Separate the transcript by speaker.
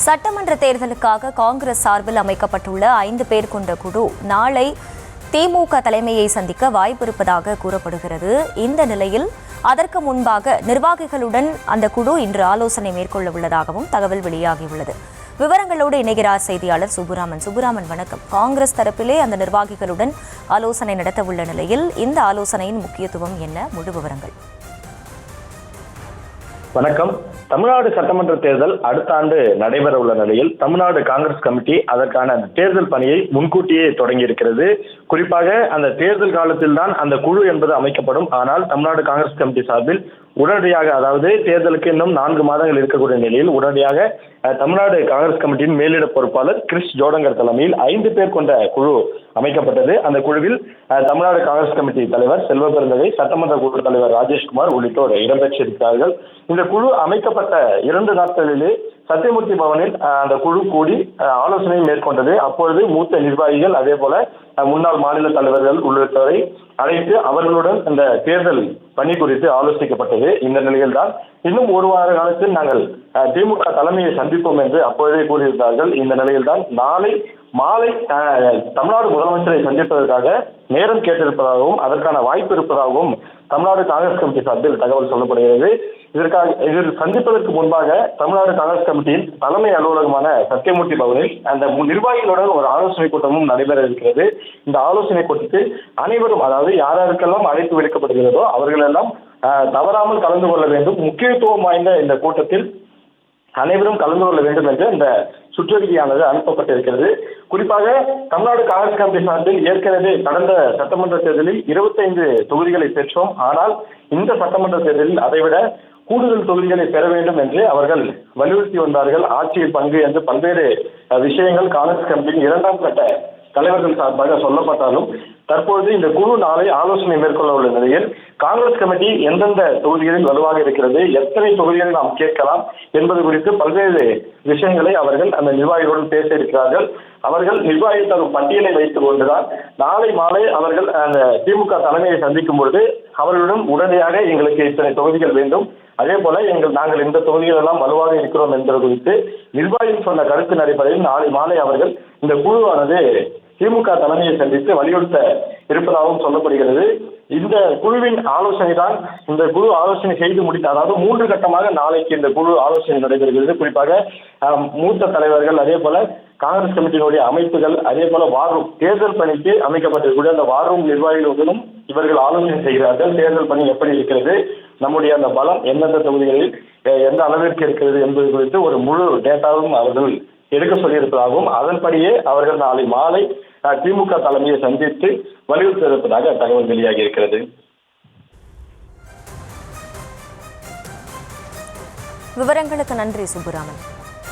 Speaker 1: சட்டமன்ற தேர்தலுக்காக காங்கிரஸ் சார்பில் அமைக்கப்பட்டுள்ள 5 பேர் கொண்ட குழு நாளை திமுக தலைமையை சந்திக்க வாய்ப்பிருப்பதாக கூறப்படுகிறது. இந்த நிலையில் அதற்கு முன்பாக நிர்வாகிகளுடன் அந்த குழு இன்று ஆலோசனை மேற்கொள்ள உள்ளதாகவும் தகவல் வெளியாகியுள்ளது. விவரங்களோடு இணைகிறார் செய்தியாளர் சுப்புராமன். சுப்புராமன், வணக்கம். காங்கிரஸ் தரப்பிலே அந்த நிர்வாகிகளுடன் ஆலோசனை நடத்த உள்ள நிலையில் இந்த ஆலோசனையின் முக்கியத்துவம் என்ன? முழு விவரங்கள்.
Speaker 2: வணக்கம். தமிழ்நாடு சட்டமன்ற தேர்தல் அடுத்த ஆண்டு நடைபெற உள்ள நிலையில் தமிழ்நாடு காங்கிரஸ் கமிட்டி அதற்கான தேர்தல் பணியை முன்கூட்டியே தொடங்கி இருக்கிறது. குறிப்பாக அந்த தேர்தல் காலத்தில் தான் அந்த குழு என்பது அமைக்கப்படும். ஆனால் தமிழ்நாடு காங்கிரஸ் கமிட்டி சார்பில் உடனடியாக, அதாவது தேர்தலுக்கு இன்னும் 4 மாதங்கள் இருக்கக்கூடிய நிலையில் உடனடியாக தமிழ்நாடு காங்கிரஸ் கமிட்டியின் மேலிட பொறுப்பாளர் கிறிஸ் ஜோடங்கர் தலைமையில் 5 பேர் கொண்ட குழு அமைக்கப்பட்டது. அந்த குழுவில் தமிழ்நாடு காங்கிரஸ் கமிட்டி தலைவர் செல்வ பெருந்தகை, சட்டமன்ற குழு தலைவர் ராஜேஷ்குமார் உள்ளிட்டோர் இடம்பெற்றிருக்கிறார்கள். இந்த குழு அமைக்கப்பட்ட 2 நாட்களிலே சத்தியமூர்த்தி பவனில் அந்த குழு கூடி ஆலோசனை மேற்கொண்டது. அப்பொழுது மூத்த நிர்வாகிகள், அதே போல முன்னாள் மாநில தலைவர்கள் உள்ளிட்டோரை அழைத்து அவர்களுடன் இந்த தேர்தல் பணி குறித்து ஆலோசிக்கப்பட்டது. இந்த நிலையில் தான் இன்னும் 1 வார காலத்தில் நாங்கள் திமுக தலைமையை சந்திப்போம் என்று அப்பொழுதே கூறியிருந்தார்கள். இந்த நிலையில் தான் நாளை மாலை தமிழ்நாடு முதலமைச்சரை சந்திப்பதற்காக நேரம் கேட்டிருப்பதாகவும் அதற்கான வாய்ப்பு இருப்பதாகவும் தமிழ்நாடு காங்கிரஸ் கமிட்டி சார்பில் தகவல் சொல்லப்படுகிறது. இதில் சந்திப்பதற்கு முன்பாக தமிழ்நாடு காங்கிரஸ் கமிட்டியின் தலைமை அலுவலகமான சத்தியமூர்த்தி பவனில் அந்த நிர்வாகிகளுடன் ஒரு ஆலோசனை கூட்டமும் நடைபெற இருக்கிறது. இந்த ஆலோசனை கூட்டத்தில் அனைவரும், அதாவது யாருக்கெல்லாம் அழைப்பு விடுக்கப்படுகிறதோ அவர்கள் எல்லாம் தவறாமல் கலந்து கொள்ள வேண்டும். முக்கியத்துவம் வாய்ந்த இந்த கூட்டத்தில் அனைவரும் கலந்து கொள்ள வேண்டும் என்று இந்த சுற்றறிக்கையானது அனுப்பப்பட்டிருக்கிறது. குறிப்பாக தமிழ்நாடு காங்கிரஸ் கமிட்டி சார்பில் ஏற்கனவே கடந்த சட்டமன்ற தேர்தலில் 25 தொகுதிகளை பெற்றோம். ஆனால் இந்த சட்டமன்ற தேர்தலில் அதைவிட கூடுதல் தொகுதிகளை பெற வேண்டும் என்று அவர்கள் வலியுறுத்தி வந்தார்கள். ஆட்சியில் பங்கு என்று பல்வேறு விஷயங்கள் காங்கிரஸ் கமிட்டியின் 2ஆம் கட்ட தலைவர்கள் சார்பாக சொல்லப்பட்டாலும் தற்போது இந்த குழு நாளை ஆலோசனை மேற்கொள்ள உள்ள நிலையில் காங்கிரஸ் கமிட்டி எந்தெந்த தொகுதிகளில் வலுவாக இருக்கிறது, எத்தனை தொகுதிகளை நாம் கேட்கலாம் என்பது குறித்து பல்வேறு விஷயங்களை அவர்கள் அந்த நிர்வாகிகளுடன் பேச இருக்கிறார்கள். அவர்கள் நிர்வாகி தரும் பட்டியலை வைத்துக் கொண்டுதான் நாளை மாலை அவர்கள் அந்த திமுக தலைமையை சந்திக்கும் பொழுது அவர்களிடம் உடனடியாக எங்களுக்கு இத்தனை தொகுதிகள் வேண்டும், அதே போல நாங்கள் இந்த தொகுதிகள் எல்லாம் வலுவாக இருக்கிறோம் என்பது குறித்து நிர்வாகிகள் சொன்ன கருத்தின் அடிப்படையில் நாளை மாலை அவர்கள் இந்த குழுவானது திமுக தலைமையை சந்தித்து வலியுறுத்த இருப்பதாகவும் சொல்லப்படுகிறது. இந்த குழுவின் ஆலோசனை தான், இந்த குழு ஆலோசனை செய்து முடித்த, அதாவது 3 கட்டமாக நாளைக்கு இந்த குழு ஆலோசனை நடைபெறுகிறது. குறிப்பாக மூத்த தலைவர்கள், அதே போல காங்கிரஸ் கமிட்டியினுடைய அமைப்புகள், அதே போல வார்ரூம் தேர்தல் பணிக்கு அமைக்கப்பட்டிருக்கூடிய அந்த வார்ரூம் நிர்வாகிகளுடனும் இவர்கள் ஆலோசனை செய்கிறார்கள். தேர்தல் பணி எப்படி இருக்கிறது, நம்முடைய அந்த பலம் எந்தெந்த தொகுதிகளில் எந்த அளவிற்கு இருக்கிறது என்பது குறித்து ஒரு முழு டேட்டாவும் அவர்கள் எடுக்க சொல்லியிருப்பதாகவும் அதன்படியே அவர்கள் நாளை மாலை திமுக தலைமையை சந்தித்து வலியுறுத்த இருப்பதாக தகவல் வெளியாகி இருக்கிறது.
Speaker 1: விவரங்களுக்கு நன்றி சுப்புராமன்.